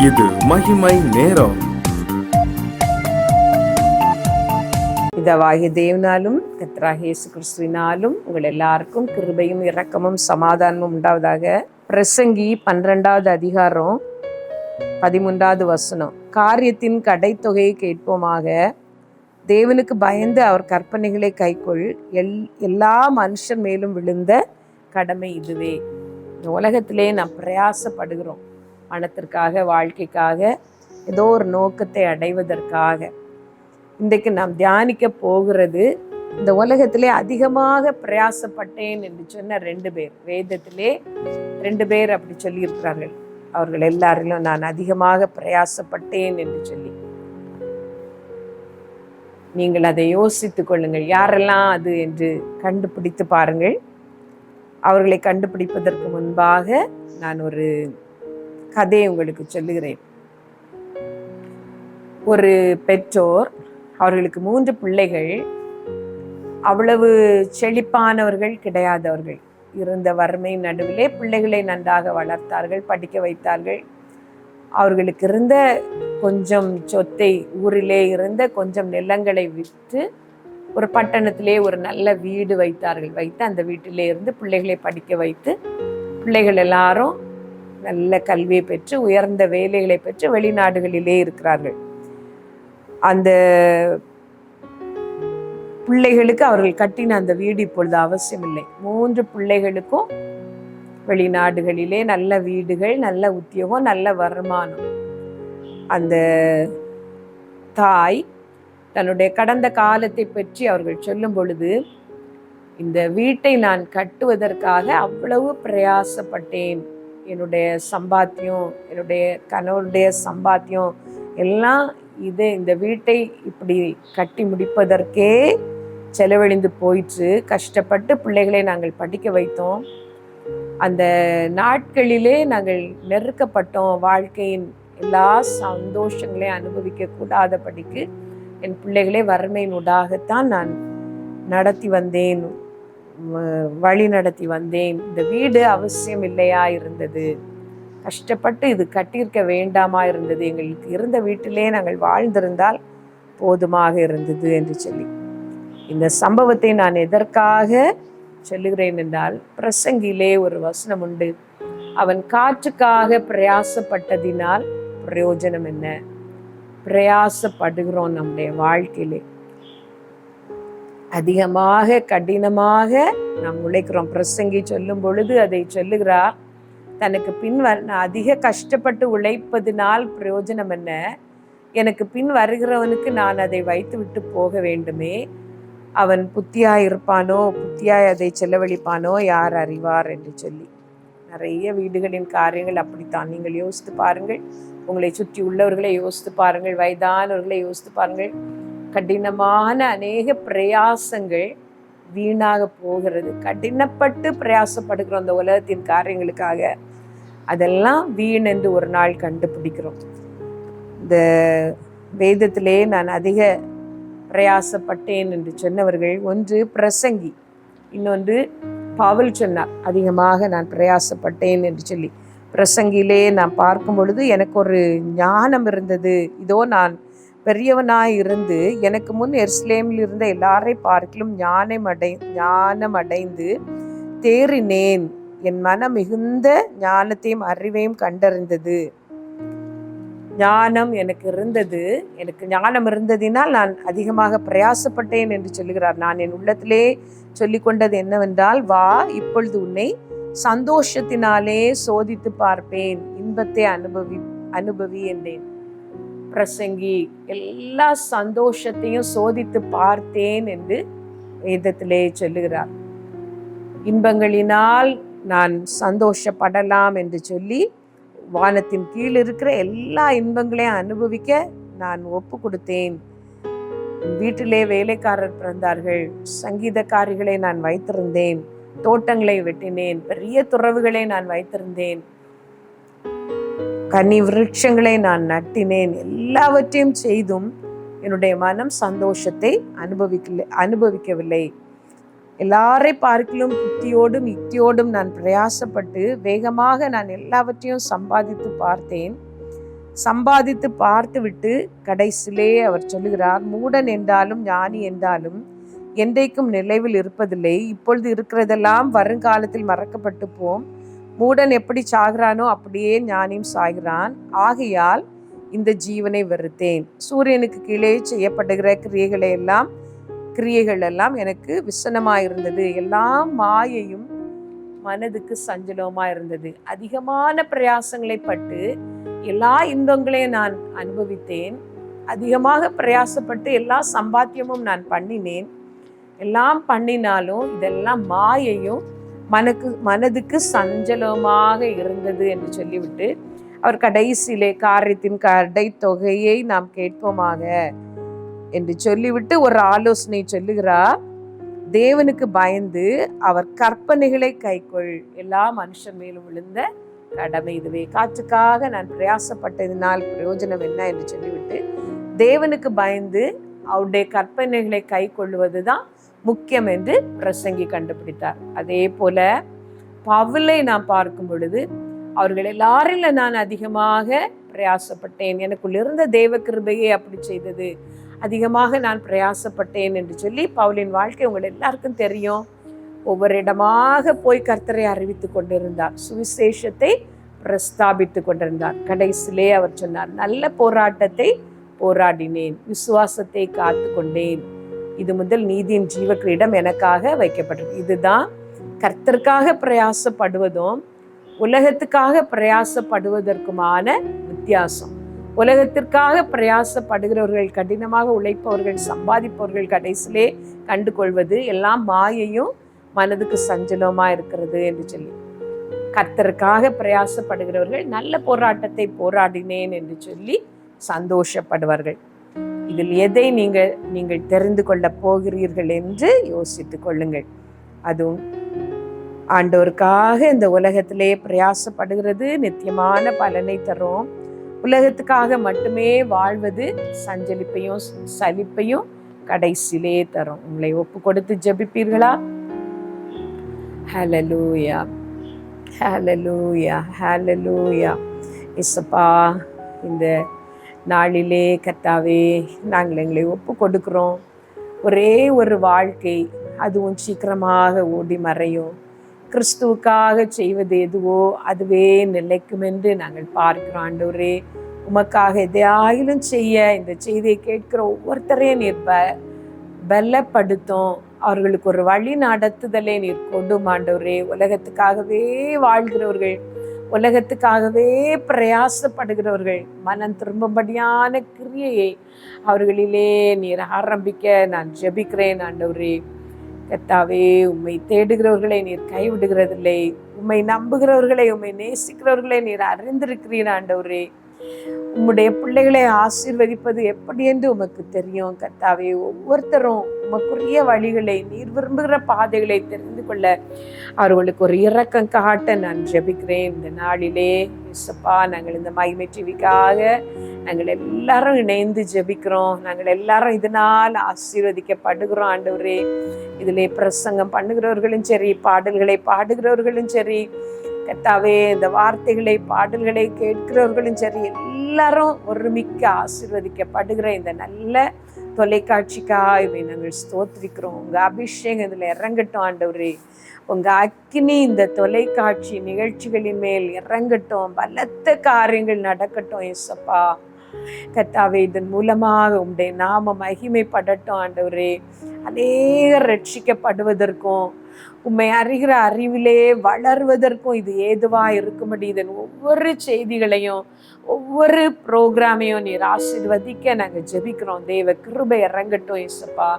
இது மகிமை நேரம். பிதாவாகிய தேவனாலும் கர்த்தராகிய இயேசு கிறிஸ்துவினாலும் உங்கள் எல்லாருக்கும் கிருபையும் இரக்கமும் சமாதானமும் உண்டாவதாக. பிரசங்கி 12வது அதிகாரம் 13வது வசனம். காரியத்தின் கடைத்தொகையை கேட்போமாக, தேவனுக்கு பயந்து அவர் கற்பனைகளை கைக்கொள், எல்லா மனுஷர் மேலும் விழுந்த கடமை இதுவே. இந்த உலகத்திலே நாம் பிரயாசப்படுகிறோம், பணத்திற்காக, வாழ்க்கைக்காக, ஏதோ ஒரு நோக்கத்தை அடைவதற்காக. இன்றைக்கு நாம் தியானிக்க போகிறது, இந்த உலகத்திலே அதிகமாக பிரயாசப்பட்டேன் என்று சொன்ன 2 பேர். வேதத்திலே 2 பேர் அப்படி சொல்லியிருக்கிறார்கள். அவர்கள் எல்லாரிலும் நான் அதிகமாக பிரயாசப்பட்டேன் என்று சொல்லி. நீங்கள் அதை யோசித்துக் கொள்ளுங்கள், யாரெல்லாம் அது என்று கண்டுபிடித்து பாருங்கள். அவர்களை கண்டுபிடிப்பதற்கு முன்பாக நான் ஒரு கதையை உங்களுக்கு சொல்லுகிறேன். ஒரு பெற்றோர், அவர்களுக்கு 3 பிள்ளைகள், அவ்வளவு செழிப்பானவர்கள் கிடையாதவர்கள். இருந்த வறுமை நடுவிலே பிள்ளைகளை நன்றாக வளர்த்தார்கள், படிக்க வைத்தார்கள். அவர்களுக்கு இருந்த கொஞ்சம் சொத்தை, ஊரிலே இருந்த கொஞ்சம் நிலங்களை விற்று ஒரு பட்டணத்திலே ஒரு நல்ல வீடு வைத்தார்கள். வைத்து அந்த வீட்டிலே இருந்து பிள்ளைகளை படிக்க வைத்து, பிள்ளைகள் எல்லாரும் நல்ல கல்வியை பெற்று உயர்ந்த வேலைகளை பெற்று வெளிநாடுகளிலே இருக்கிறார்கள். அந்த பிள்ளைகளுக்கு அவர்கள் கட்டின அந்த வீடு இப்பொழுது அவசியம் இல்லை. 3 பிள்ளைகளுக்கும் வெளிநாடுகளிலே நல்ல வீடுகள், நல்ல உத்தியோகம், நல்ல வருமானம். அந்த தாய் தன்னுடைய கடந்த காலத்தை பற்றி அவர்கள் சொல்லும் பொழுது, இந்த வீட்டை நான் கட்டுவதற்காக அவ்வளவு பிரயாசப்பட்டேன், என்னுடைய சம்பாத்தியம், என்னுடைய கணவருடைய சம்பாத்தியம் எல்லாம் இந்த வீட்டை இப்படி கட்டி முடிப்பதற்கே செலவழிந்து போயிற்று. கஷ்டப்பட்டு பிள்ளைகளை நாங்கள் படிக்க வைத்தோம். அந்த நாட்களிலே நாங்கள் நெருக்கப்பட்டோம். வாழ்க்கையின் எல்லா சந்தோஷங்களையும் அனுபவிக்க கூடாதபடிக்கு என் பிள்ளைகளை வறுமையினூடாகத்தான் நான் வழி நடத்தி வந்தேன். இந்த வீடு அவசியம் இல்லையா இருந்தது, கஷ்டப்பட்டு இது கட்டியிருக்க வேண்டாமா இருந்தது, எங்களுக்கு இருந்த வீட்டிலே நாங்கள் வாழ்ந்திருந்தால் போதுமாக இருந்தது என்று சொல்லி. இந்த சம்பவத்தை நான் எதற்காக சொல்லுகிறேன் என்றால், பிரசங்கிலே ஒரு வசனம் உண்டு, அவன் காற்றுக்காக பிரயாசப்பட்டதினால் பிரயோஜனம் என்ன? பிரயாசப்படுகிறோம் நம்முடைய வாழ்க்கையிலே, அதிகமாக கடினமாக நாம் உழைக்கிறோம். பிரசங்கி சொல்லும் பொழுது அதை சொல்லுகிறார், தனக்கு அதிக கஷ்டப்பட்டு உழைப்பதினால் பிரயோஜனம் என்ன? எனக்கு பின் வருகிறவனுக்கு நான் அதை வைத்து விட்டு போக வேண்டுமே. அவன் புத்தியாய் இருப்பானோ, புத்தியாய் அதை செலவழிப்பானோ, யார் அறிவார் என்று சொல்லி. நிறைய வீடுகளின் காரியங்கள் அப்படித்தான். நீங்கள் யோசித்து பாருங்கள், உங்களை சுற்றி உள்ளவர்களை யோசித்து பாருங்கள், வயதானவர்களை யோசித்து பாருங்கள். கடினமான அநேக பிரயாசங்கள் வீணாக போகிறது. கடினப்பட்டு பிரயாசப்படுகிறோம் அந்த உலகத்தின் காரியங்களுக்காக, அதெல்லாம் வீண் என்று ஒரு நாள் கண்டுபிடிக்கிறோம். இந்த வேதத்திலே நான் அதிக பிரயாசப்பட்டேன் என்று சொன்னவர்கள், ஒன்று பிரசங்கி, இன்னொன்று பவுல் சொன்னார், அதிகமாக நான் பிரயாசப்பட்டேன் என்று சொல்லி. பிரசங்கிலே நான் பார்க்கும் பொழுது எனக்கு ஒரு ஞானம் இருந்தது. இதோ நான் பெரியவனாய் இருந்து எனக்கு முன் எருசலேமில் இருந்த எல்லாரை பார்க்கிலும் ஞானம் அடைந்து தேறினேன். என் மனம் மிகுந்த ஞானத்தையும் அறிவையும் கண்டறிந்தது. ஞானம் எனக்கு இருந்தது. எனக்கு ஞானம் இருந்ததினால் நான் அதிகமாக பிரயாசப்பட்டேன் என்று சொல்லுகிறார். நான் என் உள்ளத்திலே சொல்லிக்கொண்டது என்னவென்றால், வா, இப்பொழுது உன்னை சந்தோஷத்தினாலே சோதித்து பார்ப்பேன், இன்பத்தை அனுபவி என்றேன். பிரசங்கி எல்லா சந்தோஷத்தையும் சோதித்து பார்த்தேன் என்று வேதத்திலே சொல்லுகிறார். இன்பங்களினால் நான் சந்தோஷப்படலாம் என்று சொல்லி, வானத்தின் கீழ் இருக்கிற எல்லா இன்பங்களையும் அனுபவிக்க நான் ஒப்பு கொடுத்தேன். வீட்டிலே வேலைக்காரர் பிறந்தார்கள், சங்கீதக்காரிகளை நான் வைத்திருந்தேன், தோட்டங்களை வெட்டினேன், பெரிய துறவுகளை நான் வைத்திருந்தேன், கனி விருட்சங்களை நான் நட்டினேன். எல்லாவற்றையும் செய்தும் என்னுடைய மனம் சந்தோஷத்தை அனுபவிக்கவில்லை. எல்லாரை பார்க்கிலும் புத்தியோடும் யுக்தியோடும் நான் பிரயாசப்பட்டு வேகமாக நான் எல்லாவற்றையும் சம்பாதித்து பார்த்தேன். சம்பாதித்து பார்த்து விட்டு கடைசியிலே அவர் சொல்லுகிறார், மூடன் என்றாலும் ஞானி என்றாலும் என்றைக்கும் நிலைவில் இருப்பதில்லை, இப்பொழுது இருக்கிறதெல்லாம் வருங்காலத்தில் மறக்கப்பட்டு போம். மூடன் எப்படி சாகிறானோ அப்படியே ஞானியும் சாகிறான். ஆகையால் இந்த ஜீவனை வெறுத்தேன். சூரியனுக்கு கீழே செய்யப்படுகிற கிரியைகள் எல்லாம் எனக்கு விசனமாயிருந்தது. எல்லாம் மாயையும் மனதுக்கு சஞ்சலமாயிருந்தது. அதிகமான பிரயாசங்களை பட்டு எல்லா இன்பங்களையும் நான் அனுபவித்தேன். அதிகமாக பிரயாசப்பட்டு எல்லா சம்பாத்தியமும் நான் பண்ணினேன். எல்லாம் பண்ணினாலும் இதெல்லாம் மாயையும் மனதுக்கு சஞ்சலமாக இருந்தது என்று சொல்லிவிட்டு அவர் கடைசியிலே காரியத்தின் கடை தொகையை நாம் கேட்போமாக என்று சொல்லிவிட்டு ஒரு ஆலோசனை சொல்லுகிறார். தேவனுக்கு பயந்து அவர் கற்பனைகளை கைக்கொள். எல்லா மனுஷன் மேலும் விழுந்த கடமை இதுவே. காற்றுக்காக நான் பிரயாசப்பட்டதினால் பிரயோஜனம் என்ன என்று சொல்லிவிட்டு தேவனுக்கு பயந்து அவருடைய கற்பனைகளை கை கொள்வதுதான் முக்கியம் என்று பிரசங்கி கண்டுபிடித்தார். அதே போல பவுலை நான் பார்க்கும் பொழுது அவர்கள் எல்லாரிலும் நான் அதிகமாக பிரயாசப்பட்டேன், எனக்குள் இருந்த தேவ கிருபையை அப்படி செய்தது, அதிகமாக நான் பிரயாசப்பட்டேன் என்று சொல்லி பவுலின் வாழ்க்கை உங்கள் எல்லாருக்கும் தெரியும். ஒவ்வொரு இடமாக போய் கர்த்தரை அறிவித்து கொண்டிருந்தார், சுவிசேஷத்தை பிரஸ்தாபித்து கொண்டிருந்தார். கடைசியிலே அவர் சொன்னார், நல்ல போராட்டத்தை போராடினேன், விசுவாசத்தை காத்து கொண்டேன், இது முதல் நீதியின் ஜீவ கிரீடம் எனக்காக வைக்கப்பட்டது. இதுதான் கர்த்தருக்காக பிரயாசப்படுவதும் உலகத்துக்காக பிரயாசப்படுவதற்குமான வித்தியாசம். உலகத்திற்காக பிரயாசப்படுகிறவர்கள், கடினமாக உழைப்பவர்கள், சம்பாதிப்பவர்கள் கடைசியிலே கண்டு கொள்வது எல்லாம் மாயையும் மனதுக்கு சஞ்சலமா இருக்கிறது என்று சொல்லி, கர்த்தருக்காக பிரயாசப்படுகிறவர்கள் நல்ல போராட்டத்தை போராடினேன் என்று சொல்லி சந்தோஷப்படுவார்கள். இதில் எதை நீங்கள் தெரிந்து கொள்ள போகிறீர்கள் என்று யோசித்துக் கொள்ளுங்கள். அதுவும் ஆண்டவருக்காக இந்த உலகத்திலே பிரயாசப்படுகிறது நித்தியமான பலனை தரும். உலகத்துக்காக மட்டுமே வாழ்வது சஞ்சலிப்பையும் சலிப்பையும் கடைசியிலே தரும். உங்களை ஒப்பு கொடுத்து ஜெபிப்பீர்களா? ஹல்லேலூயா, ஹல்லேலூயா, ஹல்லேலூயா. இயேசுப்பா, இந்த நாளிலே கர்த்தாவே நாங்கள் எங்களை ஒப்பு கொடுக்கிறோம். ஒரே ஒரு வாழ்க்கை, அதுவும் சீக்கிரமாக ஓடி மறையும். கிறிஸ்துவுக்காக செய்வது எதுவோ அதுவே நிலைக்கும் என்று நாங்கள் பார்க்கிறோம். ஆண்டவரே, உமக்காக எதையாயிலும் செய்ய இந்த செய்தியை கேட்கிற ஒவ்வொருத்தரையும் நீர் பலப்படுத்தும். அவர்களுக்கு ஒரு வழி நடத்துதலே நீர் கொடும். ஆண்டவரே, உலகத்துக்காகவே வாழ்கிறவர்கள், உலகத்துக்காகவே பிரயாசப்படுகிறவர்கள் மனம் திரும்பும்படியான கிரியையை அவர்களிலே நீர் ஆரம்பிக்க நான் ஜெபிக்கிறேன். ஆண்டவரே கர்த்தாவே, உம்மை தேடுகிறவர்களை நீர் கைவிடுகிறதில்லை, உம்மை நம்புகிறவர்களை, உம்மை நேசிக்கிறவர்களை நீர் அறிந்திருக்கிறீர். ஆண்டவரே, உம்முடைய பிள்ளைகளை ஆசீர்வதிப்பது எப்படி என்று உமக்கு தெரியும். கர்த்தாவே, ஒவ்வொருத்தரும் உமக்குரிய வழிகளை, நீர் விரும்புகிற பாதைகளை தெரிந்து கொள்ள அவர்களுக்கு ஒரு இரக்கம் காட்ட நான் ஜெபிக்கிறேன். இந்த நாளிலே இயேசுப்பா, நாங்கள் இந்த மகிமை டிவிக்காக நாங்கள் எல்லாரும் இணைந்து ஜெபிக்கிறோம். நாங்கள் எல்லாரும் இதனால் ஆசீர்வதிக்கப்படுகிறோம். ஆண்டவரே, இதிலே பிரசங்கம் பண்ணுகிறவர்களும் சரி, பாடல்களை பாடுகிறவர்களும் சரி, கர்த்தாவே இந்த வார்த்தைகளை பாடல்களை கேட்கிறவர்களும் சரி, எல்லாரும் ஒருமிக்க ஆசீர்வதிக்கப்படுகிற இந்த நல்ல தொலைக்காட்சிக்காக நாங்கள் ஸ்தோத்திரிக்கிறோம். உங்கள் அபிஷேகம் இதில் இறங்கட்டும். ஆண்டவரே, உங்கள் அக்கினி இந்த தொலைக்காட்சி நிகழ்ச்சிகளின் மேல் இறங்கட்டும். பலத்த காரியங்கள் நடக்கட்டும். இயேசுப்பா கர்த்தாவே, இதன் மூலமாக உம்முடைய நாம மகிமைப்படட்டும். ஆண்டவரே, அநேகர் ரட்சிக்கப்படுவதற்கும் உம்மை அறிகிற அறிவிலே வளர்வதற்கும் இது ஏதுவா இருக்கும்படி இதன் ஒவ்வொரு செய்திகளையும் ஒவ்வொரு ப்ரோக்ராமையும் நீர் ஆசீர்வதிக்க நாங்கள் ஜெபிக்கிறோம். தேவ கிருபை இறங்கட்டும். இயேசுப்பா,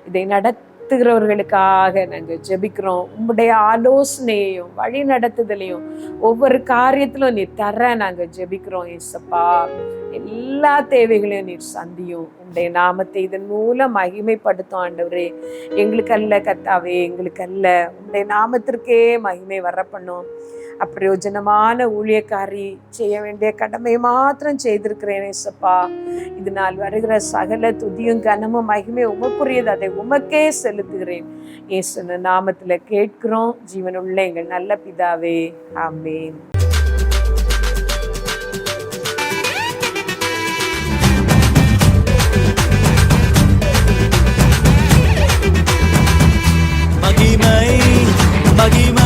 இதை நடத்துகிறவர்களுக்காக நாங்கள் ஜெபிக்கிறோம். உம்முடைய ஆலோசனையையும் வழி நடத்துதலையும் ஒவ்வொரு காரியத்திலும் நீர் தர நாங்கள் ஜெபிக்கிறோம். இயேசுப்பா, எல்லா தேவைகளையும் நீர் சந்தியும். உம்முடைய நாமத்தை இதன் மூலம் மகிமைப்படுத்தும். ஆண்டவரே, எங்களுக்கு அல்ல கர்த்தாவே, எங்களுக்கு அல்ல, உம்முடைய நாமத்திற்கே மகிமை வர பண்ணும். அப்பிரயோஜனமான ஊழியக்காரி செய்ய வேண்டிய கடமையை மாத்திரம் செய்திருக்கிறேன். இயேசுப்பா, இதனால் வருகிற சகல துதியும் கனமும் மகிமை உமக்குரியது, அதை உமக்கே செலுத்துகிறேன். இயேசு நாமத்துல கேட்கிறோம் ஜீவனுள்ள எங்கள் நல்ல பிதாவே, ஆமென். மகிமை